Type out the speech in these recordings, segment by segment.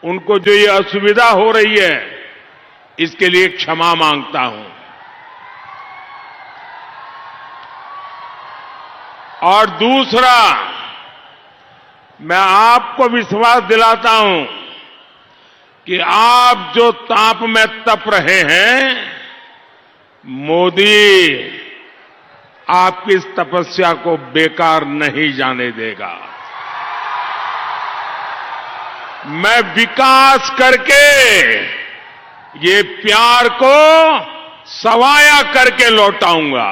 उनको जो ये असुविधा हो रही है, इसके लिए क्षमा मांगता हूं। और दूसरा, मैं आपको विश्वास दिलाता हूं कि आप जो ताप में तप रहे हैं, मोदी आपकी इस तपस्या को बेकार नहीं जाने देगा। मैं विकास करके ये प्यार को सवाया करके लौटाऊंगा।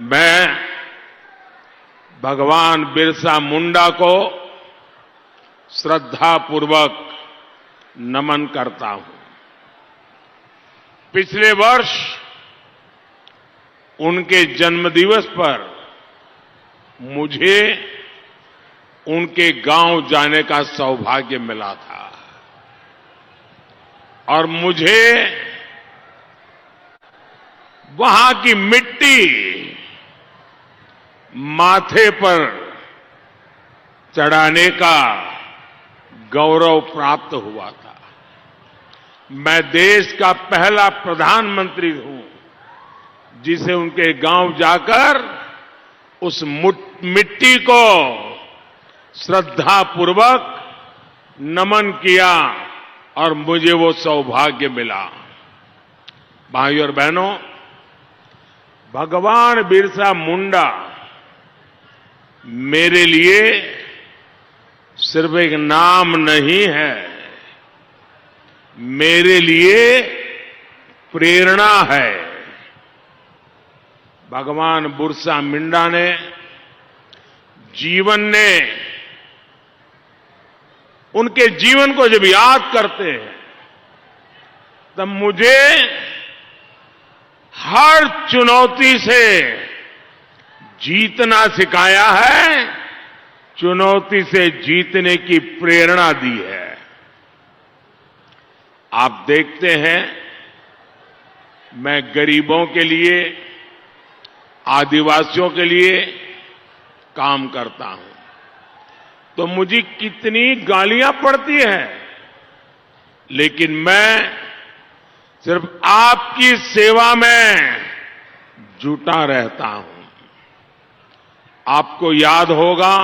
मैं भगवान बिरसा मुंडा को श्रद्धापूर्वक नमन करता हूं। पिछले वर्ष उनके जन्मदिवस पर मुझे उनके गांव जाने का सौभाग्य मिला था और मुझे वहां की मिट्टी माथे पर चढ़ाने का गौरव प्राप्त हुआ था। मैं देश का पहला प्रधानमंत्री हूं जिसे उनके गांव जाकर उस मिट्टी को श्रद्धापूर्वक नमन किया और मुझे वो सौभाग्य मिला। भाइयों और बहनों, भगवान बिरसा मुंडा मेरे लिए सिर्फ एक नाम नहीं है, मेरे लिए प्रेरणा है। भगवान बिरसा मुंडा ने उनके जीवन को जब याद करते हैं तब मुझे हर चुनौती से जीतना सिखाया है, चुनौती से जीतने की प्रेरणा दी है। आप देखते हैं, मैं गरीबों के लिए, आदिवासियों के लिए काम करता हूं तो मुझे कितनी गालियां पड़ती हैं, लेकिन मैं सिर्फ आपकी सेवा में जुटा रहता हूं। आपको याद होगा,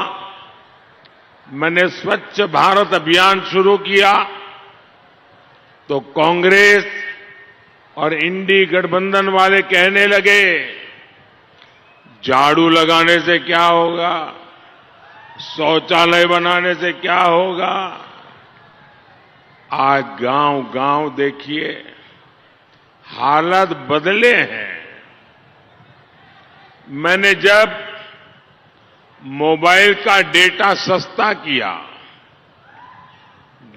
मैंने स्वच्छ भारत अभियान शुरू किया तो कांग्रेस और इंडी गठबंधन वाले कहने लगे, झाड़ू लगाने से क्या होगा, शौचालय बनाने से क्या होगा। आज गांव-गांव देखिए, हालात बदले हैं। मैंने जब मोबाइल का डेटा सस्ता किया,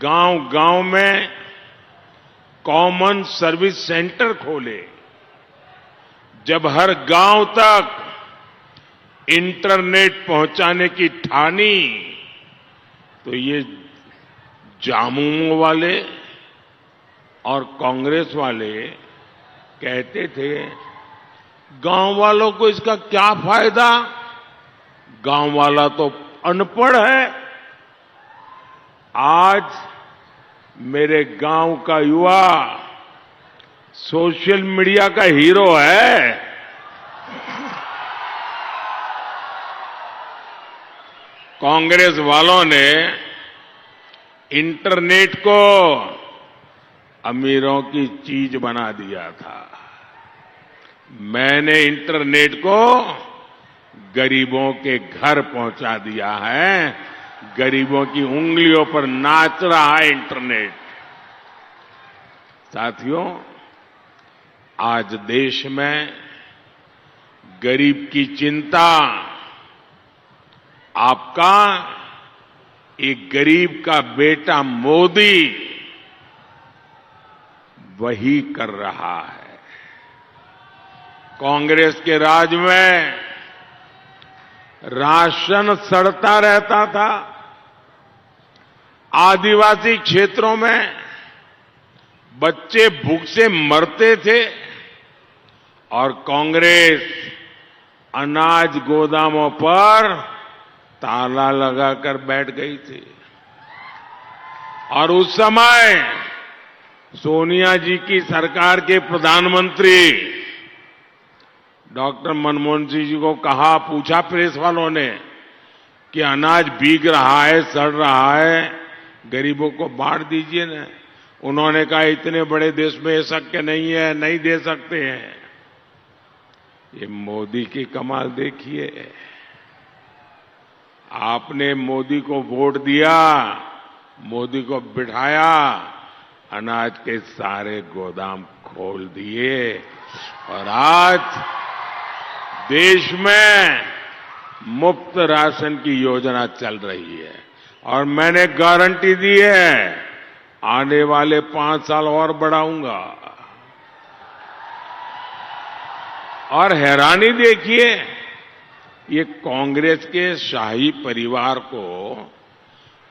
गांव-गांव में कॉमन सर्विस सेंटर खोले, जब हर गांव तक इंटरनेट पहुंचाने की ठानी, तो ये जामुओं वाले और कांग्रेस वाले कहते थे, गांव वालों को इसका क्या फायदा, गांव वाला तो अनपढ़ है। आज मेरे गांव का युवा सोशल मीडिया का हीरो है। कांग्रेस वालों ने इंटरनेट को अमीरों की चीज बना दिया था, मैंने इंटरनेट को गरीबों के घर पहुंचा दिया है। गरीबों की उंगलियों पर नाच रहा है इंटरनेट। साथियों, आज देश में गरीब की चिंता आपका एक गरीब का बेटा मोदी वही कर रहा है। कांग्रेस के राज में राशन सड़ता रहता था, आदिवासी क्षेत्रों में बच्चे भूख से मरते थे और कांग्रेस अनाज गोदामों पर ताला लगाकर बैठ गई थी। और उस समय सोनिया जी की सरकार के प्रधानमंत्री डॉक्टर मनमोहन सिंह जी को कहा, पूछा प्रेस वालों ने कि अनाज भीग रहा है, सड़ रहा है, गरीबों को बांट दीजिए ना। उन्होंने कहा, इतने बड़े देश में ये शक्य नहीं है, नहीं दे सकते हैं। ये मोदी की कमाल देखिए। आपने मोदी को वोट दिया, मोदी को बिठाया, अनाज के सारे गोदाम खोल दिए और आज देश में मुफ्त राशन की योजना चल रही है। और मैंने गारंटी दी है, आने वाले 5 साल और बढ़ाऊंगा। और हैरानी देखिए, ये कांग्रेस के शाही परिवार को,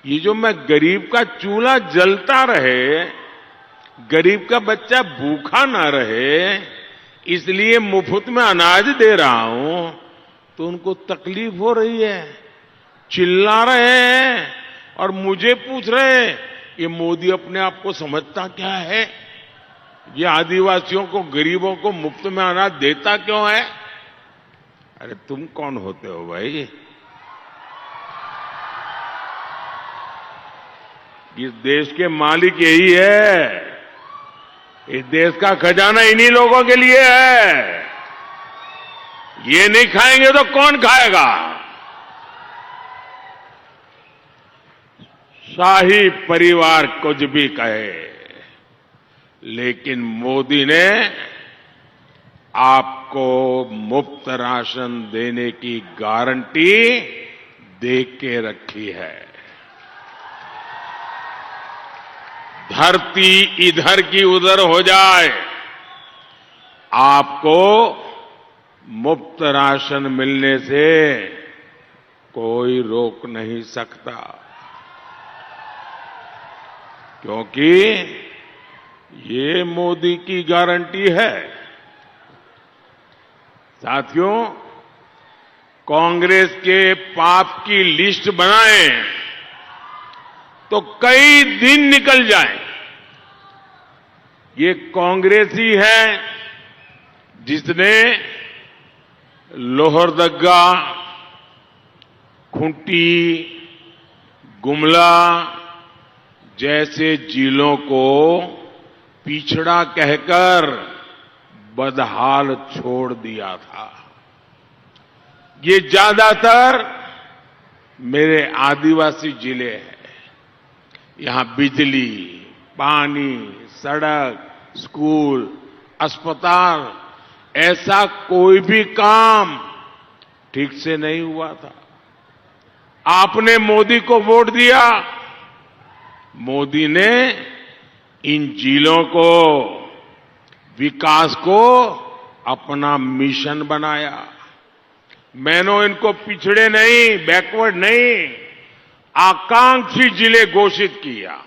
ये जो मैं गरीब का चूल्हा जलता रहे, गरीब का बच्चा भूखा ना रहे, इसलिए मुफ्त में अनाज दे रहा हूं, तो उनको तकलीफ हो रही है, चिल्ला रहे हैं और मुझे पूछ रहे हैं, ये मोदी अपने आप को समझता क्या है? ये आदिवासियों को, गरीबों को मुफ्त में अनाज देता क्यों है? अरे तुम कौन होते हो भाई? इस देश के मालिक यही है। इस देश का खजाना इन्हीं लोगों के लिए है। ये नहीं खाएंगे तो कौन खाएगा? शाही परिवार कुछ भी कहे, लेकिन मोदी ने आपको मुफ्त राशन देने की गारंटी दे के रखी है। धरती इधर की उधर हो जाए, आपको मुफ्त राशन मिलने से कोई रोक नहीं सकता, क्योंकि ये मोदी की गारंटी है। साथियों, कांग्रेस के पाप की लिस्ट बनाएं तो कई दिन निकल जाएं। ये कांग्रेस ही है जिसने लोहरदगा, खूंटी, गुमला जैसे जिलों को पिछड़ा कहकर बदहाल छोड़ दिया था। ये ज्यादातर मेरे आदिवासी जिले हैं। यहां बिजली, पानी, सड़क, स्कूल, अस्पताल, ऐसा कोई भी काम ठीक से नहीं हुआ था। आपने मोदी को वोट दिया, मोदी ने इन जिलों को, विकास को अपना मिशन बनाया। मैंने इनको पिछड़े नहीं, बैकवर्ड नहीं, आकांक्षी जिले घोषित किया।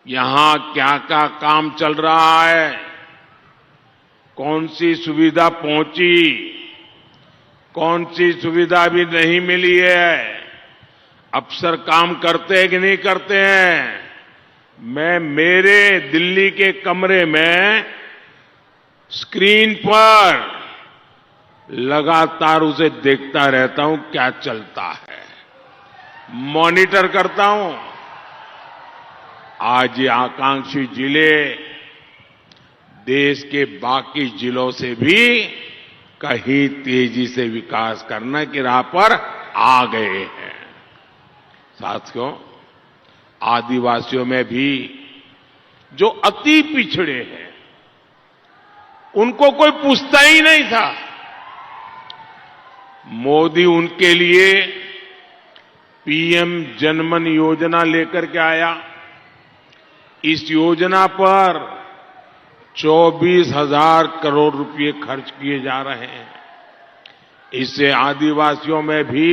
यहां क्या क्या काम चल रहा है, कौन सी सुविधा पहुंची, कौन सी सुविधा भी नहीं मिली है, अफसर काम करते हैं कि नहीं करते हैं। मैं मेरे दिल्ली के कमरे में स्क्रीन पर लगातार उसे देखता रहता हूं, क्या चलता है, मॉनिटर करता हूं। आज ये आकांक्षी जिले देश के बाकी जिलों से भी कहीं तेजी से विकास करने की राह पर आ गए हैं। साथियों, आदिवासियों में भी जो अति पिछड़े हैं, उनको कोई पूछता ही नहीं था। मोदी उनके लिए पीएम जनमन योजना लेकर के आया। इस योजना पर 24,000 करोड़ रुपए खर्च किए जा रहे हैं। इससे आदिवासियों में भी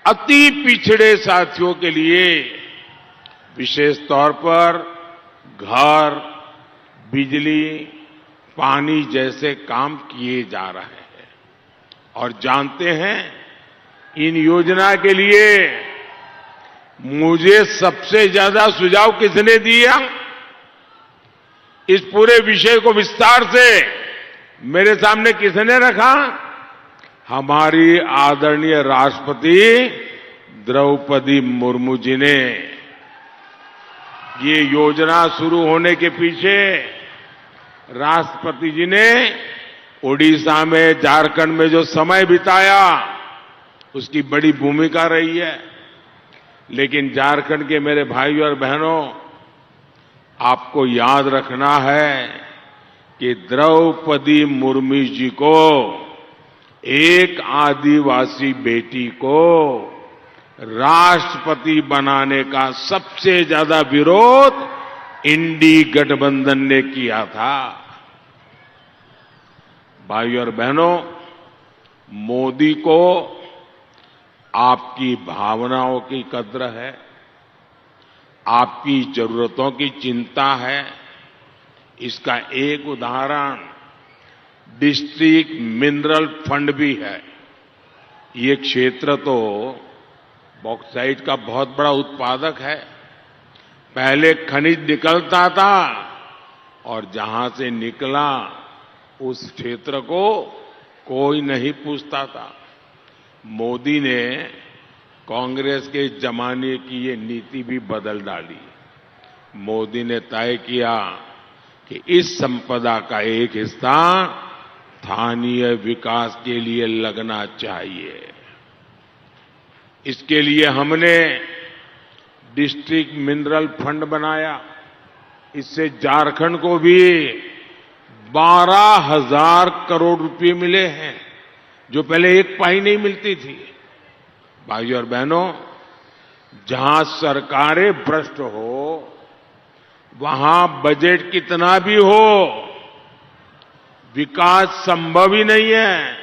अति पिछड़े साथियों के लिए विशेष तौर पर घर, बिजली, पानी जैसे काम किए जा रहे हैं। और जानते हैं, इन योजना के लिए मुझे सबसे ज्यादा सुझाव किसने दिया? इस पूरे विषय को विस्तार से मेरे सामने किसने रखा? हमारी आदरणीय राष्ट्रपति द्रौपदी मुर्मू जी ने। ये योजना शुरू होने के पीछे राष्ट्रपति जी ने ओडिशा में, झारखंड में जो समय बिताया, उसकी बड़ी भूमिका रही है। लेकिन झारखंड के मेरे भाइयों और बहनों, आपको याद रखना है कि द्रौपदी मुर्मू जी को, एक आदिवासी बेटी को राष्ट्रपति बनाने का सबसे ज्यादा विरोध इंडी गठबंधन ने किया था। भाइयों और बहनों, मोदी को आपकी भावनाओं की कद्र है, आपकी जरूरतों की चिंता है। इसका एक उदाहरण डिस्ट्रिक्ट मिनरल फंड भी है। ये क्षेत्र तो बॉक्साइट का बहुत बड़ा उत्पादक है। पहले खनिज निकलता था और जहां से निकला उस क्षेत्र को कोई नहीं पूछता था। मोदी ने कांग्रेस के जमाने की ये नीति भी बदल डाली। मोदी ने तय किया कि इस संपदा का एक हिस्सा स्थानीय विकास के लिए लगना चाहिए। इसके लिए हमने डिस्ट्रिक्ट मिनरल फंड बनाया। इससे झारखंड को भी 12,000 करोड़ रुपए मिले हैं, जो पहले एक पाई नहीं मिलती थी। भाइयों और बहनों, जहां सरकारें भ्रष्ट हो, वहां बजट कितना भी हो, विकास संभव ही नहीं है।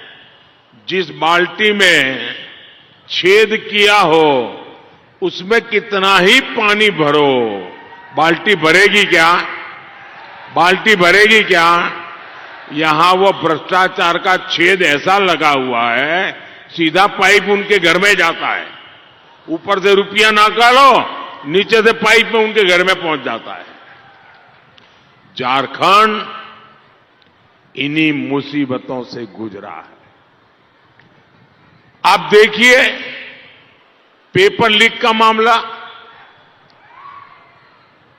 जिस बाल्टी में छेद किया हो, उसमें कितना ही पानी भरो, बाल्टी भरेगी क्या? बाल्टी भरेगी क्या? यहां वो भ्रष्टाचार का छेद ऐसा लगा हुआ है, सीधा पाइप उनके घर में जाता है। ऊपर से रुपया निकालो, नीचे से पाइप में उनके घर में पहुंच जाता है। झारखंड इन्हीं मुसीबतों से गुजरा है। आप देखिए पेपर लीक का मामला।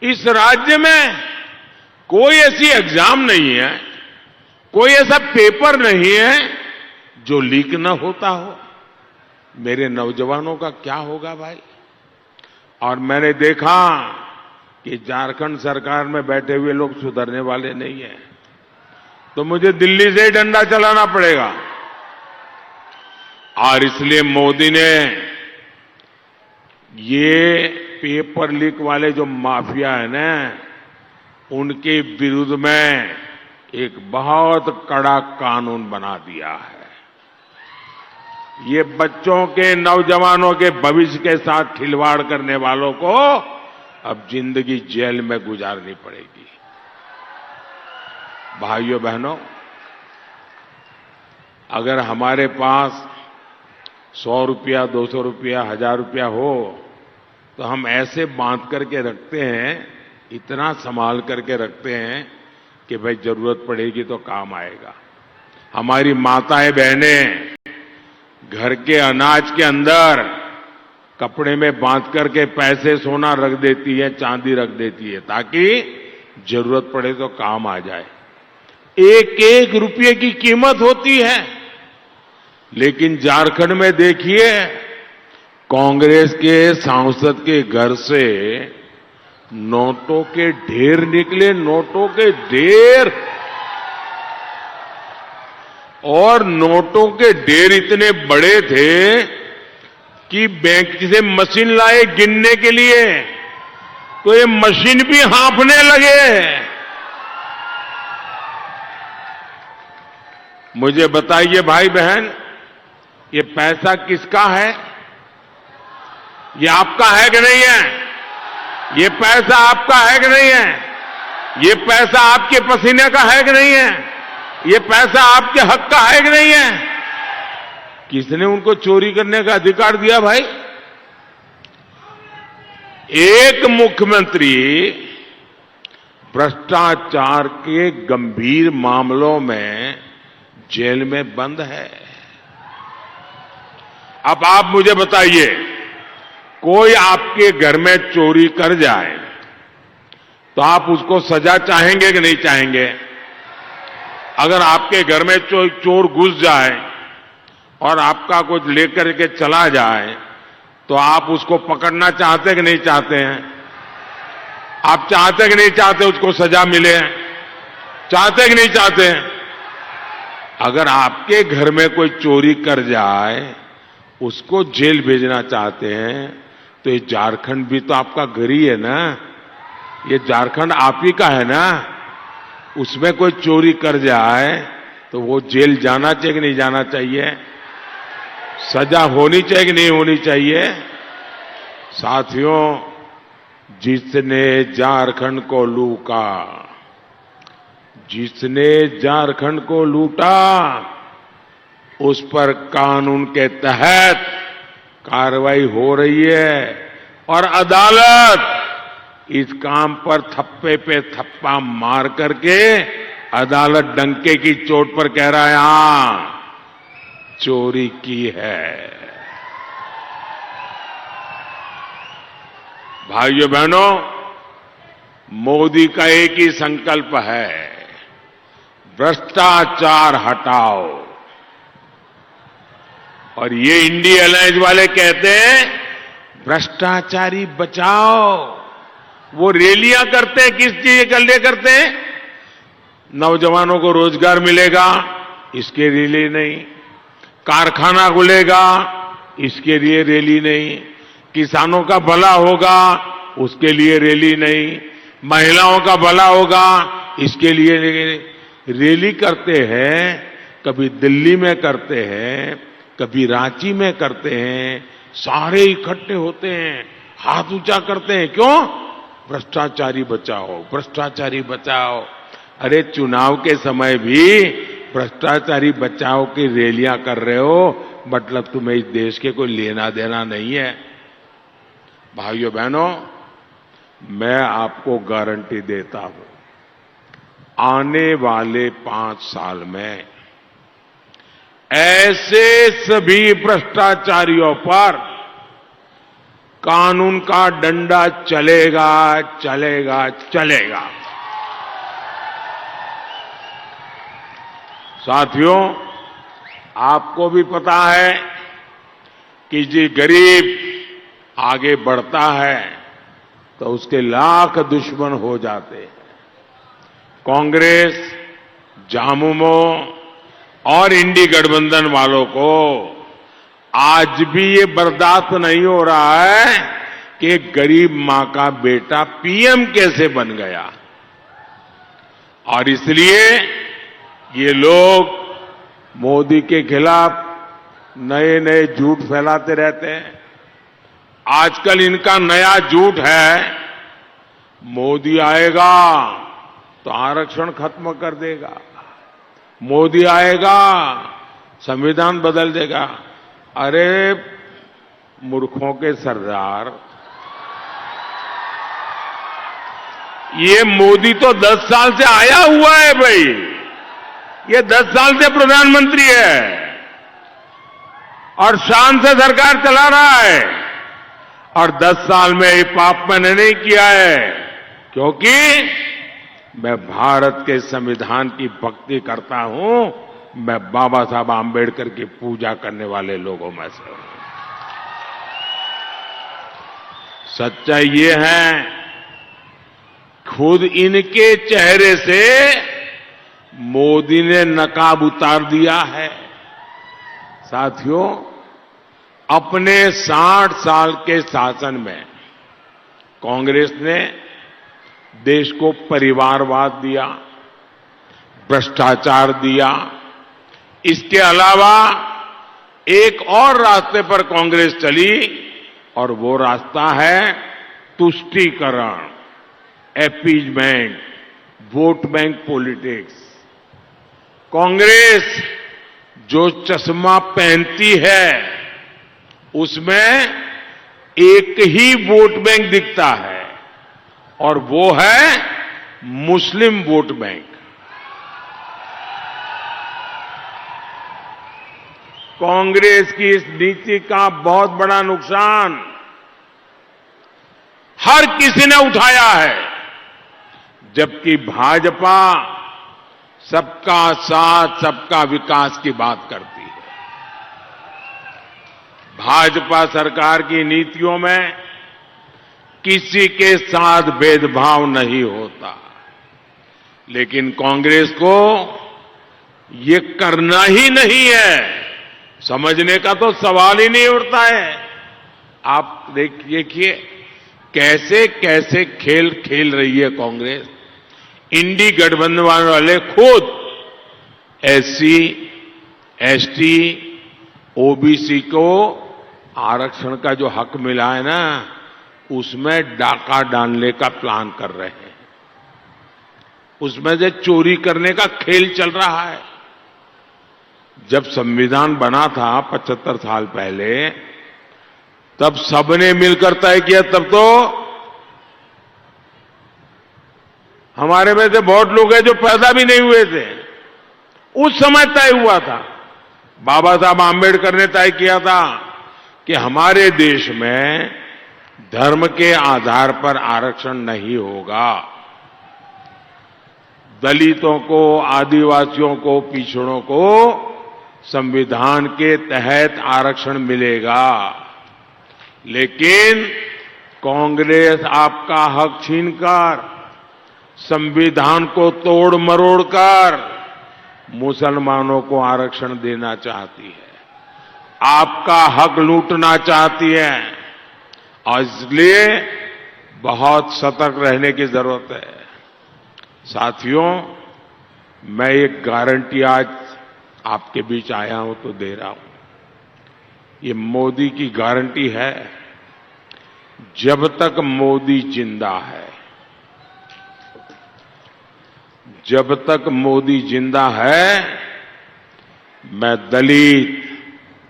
इस राज्य में कोई ऐसी एग्जाम नहीं है, कोई ऐसा पेपर नहीं है जो लीक न होता हो। मेरे नौजवानों का क्या होगा भाई? और मैंने देखा कि झारखंड सरकार में बैठे हुए लोग सुधरने वाले नहीं हैं, तो मुझे दिल्ली से ही डंडा चलाना पड़ेगा। और इसलिए मोदी ने ये पेपर लीक वाले जो माफिया है ना, उनके विरुद्ध में एक बहुत कड़ा कानून बना दिया है। ये बच्चों के, नौजवानों के भविष्य के साथ खिलवाड़ करने वालों को अब जिंदगी जेल में गुजारनी पड़ेगी। भाइयों बहनों, अगर हमारे पास 100 रुपया, 200 रुपया, 1000 रुपया हो, तो हम ऐसे बांध करके रखते हैं, इतना संभाल करके रखते हैं कि भाई जरूरत पड़ेगी तो काम आएगा। हमारी माताएं बहनें घर के अनाज के अंदर कपड़े में बांध करके पैसे, सोना रख देती है, चांदी रख देती है, ताकि जरूरत पड़े तो काम आ जाए। एक एक रुपये की कीमत होती है। लेकिन झारखंड में देखिए, कांग्रेस के सांसद के घर से नोटों के ढेर निकले, नोटों के ढेर। और नोटों के ढेर इतने बड़े थे कि बैंक से मशीन लाए गिनने के लिए, तो ये मशीन भी हाँफने लगे। मुझे बताइए भाई बहन, ये पैसा किसका है? ये आपका है कि नहीं है? ये पैसा आपका है कि नहीं है? ये पैसा आपके पसीने का है कि नहीं है? ये पैसा आपके हक का है कि नहीं है? किसने उनको चोरी करने का अधिकार दिया भाई? एक मुख्यमंत्री भ्रष्टाचार के गंभीर मामलों में जेल में बंद है। अब आप मुझे बताइए, कोई आपके घर में चोरी कर जाए तो आप उसको सजा चाहेंगे कि नहीं चाहेंगे? अगर आपके घर में चोर घुस जाए और आपका कुछ लेकर के चला जाए तो आप उसको पकड़ना चाहते कि नहीं चाहते हैं? आप चाहते कि नहीं चाहते उसको सजा मिले? चाहते कि नहीं चाहते? अगर आपके घर में कोई चोरी कर जाए, उसको जेल भेजना चाहते हैं, तो ये झारखंड भी तो आपका घर ही है ना। ये झारखंड आप ही का है ना। उसमें कोई चोरी कर जाए तो वो जेल जाना चाहिए कि नहीं जाना चाहिए? सजा होनी चाहिए कि नहीं होनी चाहिए? साथियों, जिसने झारखंड को लूटा, जिसने झारखंड को लूटा, उस पर कानून के तहत कार्रवाई हो रही है और अदालत इस काम पर थप्पे पे थप्पा मार करके अदालत डंके की चोट पर कह रहा है, हां, चोरी की है। भाइयों बहनों, मोदी का एक ही संकल्प है, भ्रष्टाचार हटाओ। और ये इंडी अलायंस वाले कहते हैं भ्रष्टाचारी बचाओ। वो रैलियां करते हैं, किस चीज के लिए करते हैं? नौजवानों को रोजगार मिलेगा, इसके रैली नहीं। कारखाना खुलेगा, इसके लिए रैली नहीं। किसानों का भला होगा, उसके लिए रैली नहीं। महिलाओं का भला होगा, इसके लिए रैली करते हैं। कभी दिल्ली में करते हैं, कभी रांची में करते हैं। सारे इकट्ठे होते हैं, हाथ ऊंचा करते हैं। क्यों? भ्रष्टाचारी बचाओ, भ्रष्टाचारी बचाओ। अरे चुनाव के समय भी भ्रष्टाचारी बचाओ की रैलियां कर रहे हो, मतलब तुम्हें इस देश के कोई लेना देना नहीं है। भाइयों बहनों, मैं आपको गारंटी देता हूं, आने वाले 5 साल में ऐसे सभी भ्रष्टाचारियों पर कानून का डंडा चलेगा, चलेगा, चलेगा। साथियों, आपको भी पता है कि जी गरीब आगे बढ़ता है तो उसके लाख दुश्मन हो जाते हैं। कांग्रेस, झामुमो और इंडी गठबंधन वालों को आज भी ये बर्दाश्त नहीं हो रहा है कि गरीब मां का बेटा पीएम कैसे बन गया। और इसलिए ये लोग मोदी के खिलाफ नए नए झूठ फैलाते रहते हैं। आजकल इनका नया झूठ है, मोदी आएगा तो आरक्षण खत्म कर देगा, मोदी आएगा संविधान बदल देगा। अरे मूर्खों के सरदार, ये मोदी तो 10 साल से आया हुआ है भाई। ये 10 साल से प्रधानमंत्री है और शान से सरकार चला रहा है। और 10 साल में ये पाप मैंने नहीं किया है, क्योंकि मैं भारत के संविधान की भक्ति करता हूं। मैं बाबा साहब आंबेडकर की पूजा करने वाले लोगों में से हूं। सच्चाई ये है, खुद इनके चेहरे से मोदी ने नकाब उतार दिया है। साथियों, अपने 60 साल के शासन में कांग्रेस ने देश को परिवारवाद दिया, भ्रष्टाचार दिया। इसके अलावा एक और रास्ते पर कांग्रेस चली और वो रास्ता है तुष्टीकरण, appeasement, vote bank politics. Congress जो चश्मा पहनती है उसमें एक ही वोट बैंक दिखता है और वो है मुस्लिम वोट बैंक। कांग्रेस की इस नीति का बहुत बड़ा नुकसान हर किसी ने उठाया है, जबकि भाजपा सबका साथ सबका विकास की बात करती है। भाजपा सरकार की नीतियों में किसी के साथ भेदभाव नहीं होता, लेकिन कांग्रेस को ये करना ही नहीं है। समझने का तो सवाल ही नहीं उठता है। आप देखिए कैसे कैसे खेल खेल रही है कांग्रेस। इंडी गठबंधन वाले खुद एससी, एसटी, ओबीसी को आरक्षण का जो हक मिला है ना, उसमें डाका डालने का प्लान कर रहे हैं। उसमें से चोरी करने का खेल चल रहा है। जब संविधान बना था 75 साल पहले, तब सबने मिलकर तय किया। तब तो हमारे में से बहुत लोग हैं जो पैदा भी नहीं हुए थे। उस समय तय हुआ था, बाबा साहब आंबेडकर ने तय किया था कि हमारे देश में धर्म के आधार पर आरक्षण नहीं होगा। दलितों को, आदिवासियों को, पिछड़ों को संविधान के तहत आरक्षण मिलेगा। लेकिन कांग्रेस आपका हक छीनकर, संविधान को तोड़ मरोड़ कर मुसलमानों को आरक्षण देना चाहती है, आपका हक लूटना चाहती है। और इसलिए बहुत सतर्क रहने की जरूरत है। साथियों, मैं एक गारंटी आज आपके बीच आया हूं तो दे रहा हूं। ये मोदी की गारंटी है, जब तक मोदी जिंदा है, जब तक मोदी जिंदा है, मैं दलित,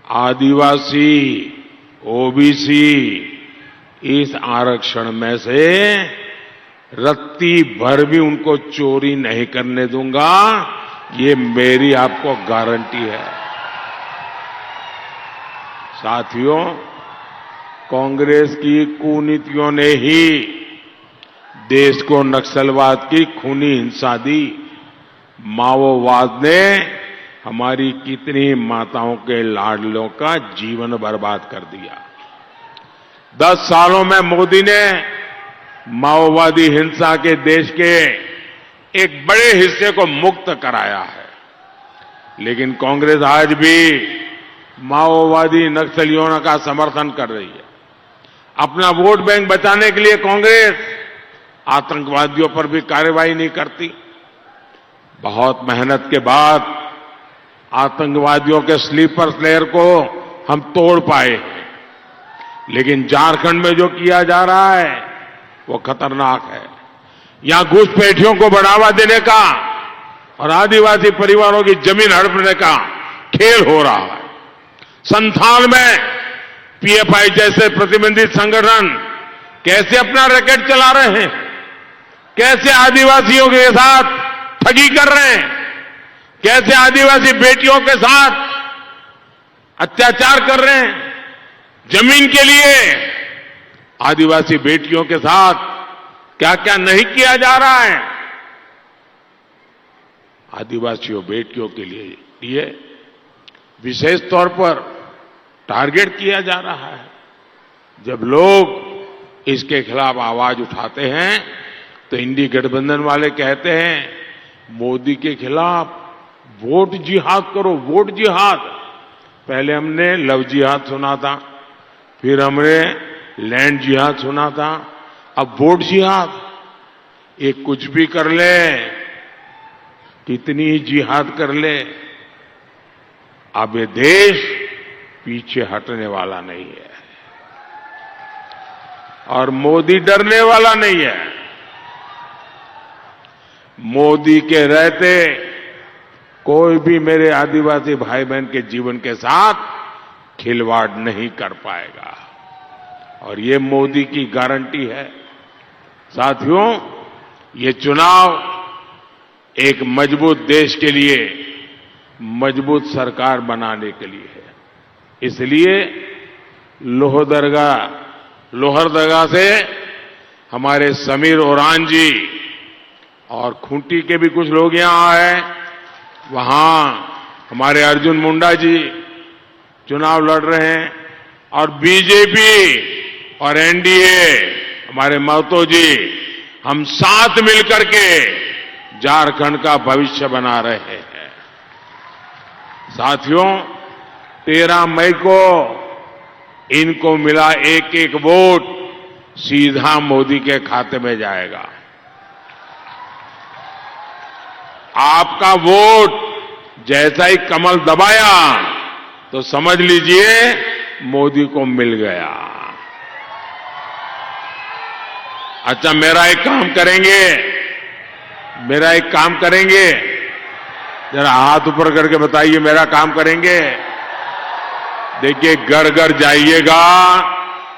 आदिवासी, ओबीसी इस आरक्षण में से रत्ती भर भी उनको चोरी नहीं करने दूंगा। ये मेरी आपको गारंटी है। साथियों, कांग्रेस की कुनीतियों ने ही देश को नक्सलवाद की खूनी हिंसा दी। माओवाद ने हमारी कितनी माताओं के लाडलों का जीवन बर्बाद कर दिया। 10 सालों में मोदी ने माओवादी हिंसा के देश के एक बड़े हिस्से को मुक्त कराया है। लेकिन कांग्रेस आज भी माओवादी नक्सलियों का समर्थन कर रही है। अपना वोट बैंक बचाने के लिए कांग्रेस आतंकवादियों पर भी कार्रवाई नहीं करती। बहुत मेहनत के बाद आतंकवादियों के स्लीपर स्लेयर को हम तोड़ पाए हैं, लेकिन झारखंड में जो किया जा रहा है वो खतरनाक है। यहां घुसपैठियों को बढ़ावा देने का और आदिवासी परिवारों की जमीन हड़पने का खेल हो रहा है। संथाल में पीएफआई जैसे प्रतिबंधित संगठन कैसे अपना रैकेट चला रहे हैं, कैसे आदिवासियों के साथ ठगी कर रहे हैं, कैसे आदिवासी बेटियों के साथ अत्याचार कर रहे हैं। जमीन के लिए आदिवासी बेटियों के साथ क्या क्या नहीं किया जा रहा है। आदिवासियों बेटियों के लिए विशेष तौर पर टारगेट किया जा रहा है। जब लोग इसके खिलाफ आवाज उठाते हैं तो इंडी गठबंधन वाले कहते हैं मोदी के खिलाफ वोट जिहाद करो, वोट जिहाद। पहले हमने लव जिहाद सुना था, फिर हमने लैंड जिहाद सुना था, अब वोट जिहाद। ये कुछ भी कर ले, कितनी जिहाद कर ले, अब ये देश पीछे हटने वाला नहीं है और मोदी डरने वाला नहीं है। मोदी के रहते कोई भी मेरे आदिवासी भाई बहन के जीवन के साथ खिलवाड़ नहीं कर पाएगा। और ये मोदी की गारंटी है। साथियों, ये चुनाव एक मजबूत देश के लिए मजबूत सरकार बनाने के लिए है। इसलिए लोहरदगा से हमारे समीर ओरान जी और खूंटी के भी कुछ लोग यहां आए, वहां हमारे अर्जुन मुंडा जी चुनाव लड़ रहे हैं, और बीजेपी और एनडीए हमारे महतो जी, हम साथ मिलकर के झारखंड का भविष्य बना रहे हैं। साथियों, 13 मई को इनको मिला एक एक वोट सीधा मोदी के खाते में जाएगा। आपका वोट जैसा ही कमल दबाया तो समझ लीजिए मोदी को मिल गया। अच्छा, मेरा एक काम करेंगे, जरा हाथ ऊपर करके बताइए, मेरा काम करेंगे। देखिए, घर घर जाइएगा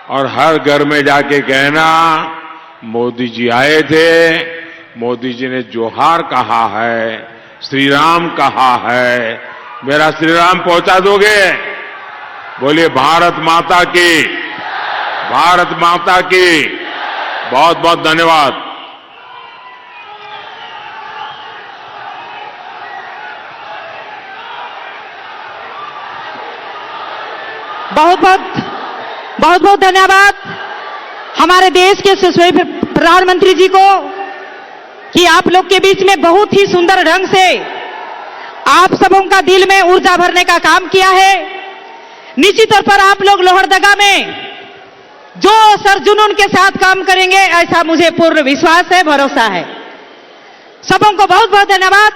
और हर घर में जाके कहना, मोदी जी आए थे, मोदी जी ने जोहार कहा है, श्री राम कहा है, मेरा श्री राम पहुंचा दोगे? बोलिए भारत माता की, भारत माता की। बहुत बहुत धन्यवाद। बहुत बहुत धन्यवाद हमारे देश के यशस्वी प्रधानमंत्री जी को कि आप लोग के बीच में बहुत ही सुंदर ढंग से आप सबों का दिल में ऊर्जा भरने का काम किया है। निश्चित तौर पर आप लोग लोहरदगा में जो सर जुनून के साथ काम करेंगे, ऐसा मुझे पूर्ण विश्वास है, भरोसा है। सबों को बहुत बहुत धन्यवाद।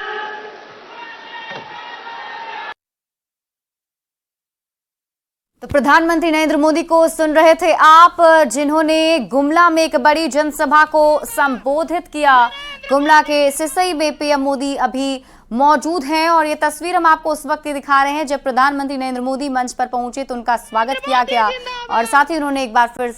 तो प्रधानमंत्री नरेंद्र मोदी को सुन रहे थे आप, जिन्होंने गुमला में एक बड़ी जनसभा को संबोधित किया। गुमला के सिसई में पीएम मोदी अभी मौजूद हैं और ये तस्वीर हम आपको उस वक्त दिखा रहे हैं जब प्रधानमंत्री नरेंद्र मोदी मंच पर पहुंचे तो उनका स्वागत किया गया और साथ ही उन्होंने एक बार फिर